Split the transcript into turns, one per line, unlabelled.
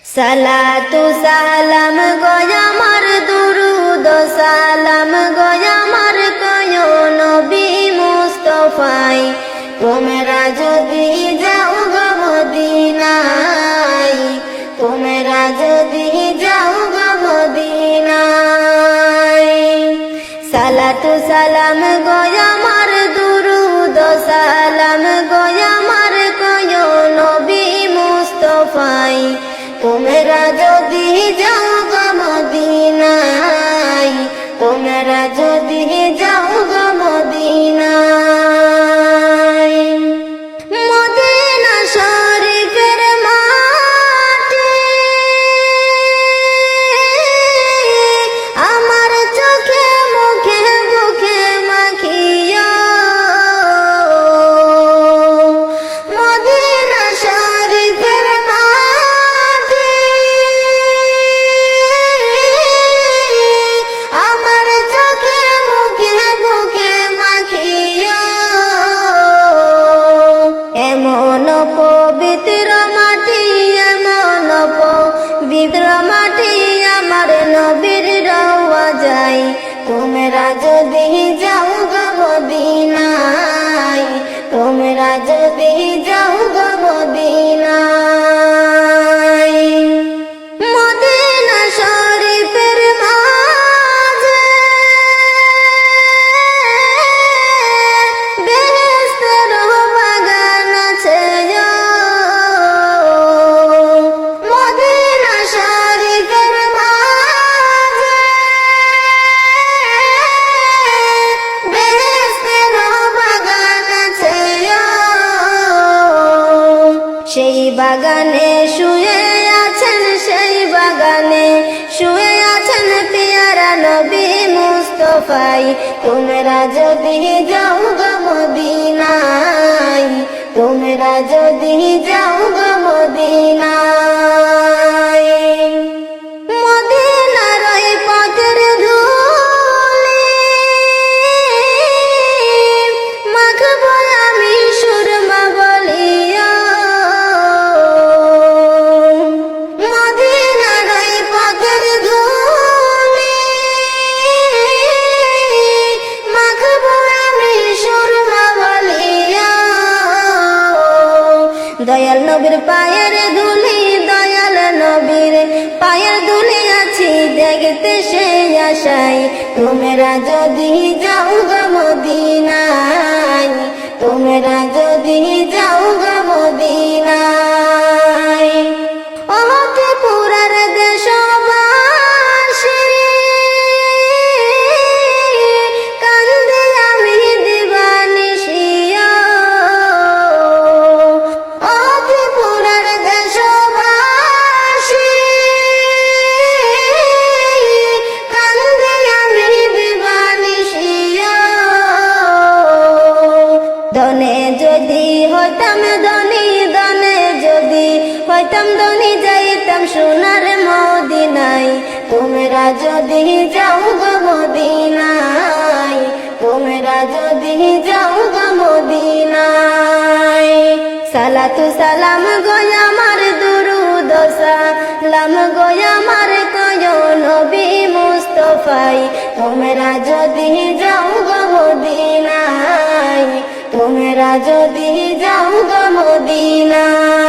সালাতু সালাম গয়ামার দুরুদ সালাম গয়ামার কয় নবী মুস্তাফায় তোমরা যদি যাও গো মদিনায় তোমরা যদি যাও গো মদিনায় সালাতু সালাম গয়ামার দুরুদ সালাম গয়ামার কয় নবী মুস্তাফায় তোমরা যদি যাও গো মদিনায় তোমরা যদি যাও গো মদিনায় মদিনা শরীফের মাটি আমার চোখে মুখে বুকে মাখিও মদিনা শরীফের আমার চোখে মুখে বুকে মাখিও এমন পবিত্র মাটি এমন পবিত্র মাটি আমার নবীর রওয়া যায় তোমরা যদি যাও গো মদিনায় তোমরা যদি যাও গো মদিনায় মদিনা শরীফের মাঝে বেহেশতের বাগান আছে মদিনা শরীফের মাঝে বেহেশতের বাগান আছে সেই বাগানে শুয়ে আছেন সেই বাগানে শুয়ে আছেন পিয়ারা নবী মুস্তাফায় তোমরা যদি যাও গো মদিনায় তোমরা যদি যাও গো মদিনায় মদিনার ওই পথের ধুলি মাখবো আমি সুরমা বলিয়া মদিনার ওই পথের ধুলি মাখবো আমি সুরমা বলিয়া দয়াল নবীর পায়ের ধুলি দয়াল নবীর পায়ের ধুলি আছি দেখতে সেই আশায় তোমরা যদি যাও গো মদিনায় তোমরা যদি যাও গো মদিনায় ওহকে পুরার দেশবাসী কান্দে আমি দিবানিশিয়া ওহকে পুরার দেশবাসী কান্দে আমি দিবানিশিয়া দনে যদি হইতাম ধনী দনে যদি হইতাম ধনী যাইতাম সোনার মদিনায় তোমরা যদি যাও গো মদিনায় তোমরা যদি যাও গো মদিনায় সালাতু সালাম গয়ামার দুরুদ সালাম গয়ামার কয় নবী মুস্তাফায় তোমরা যদি যাও গো মদিনায় তোমরা যদি যাও গো মদিনায়।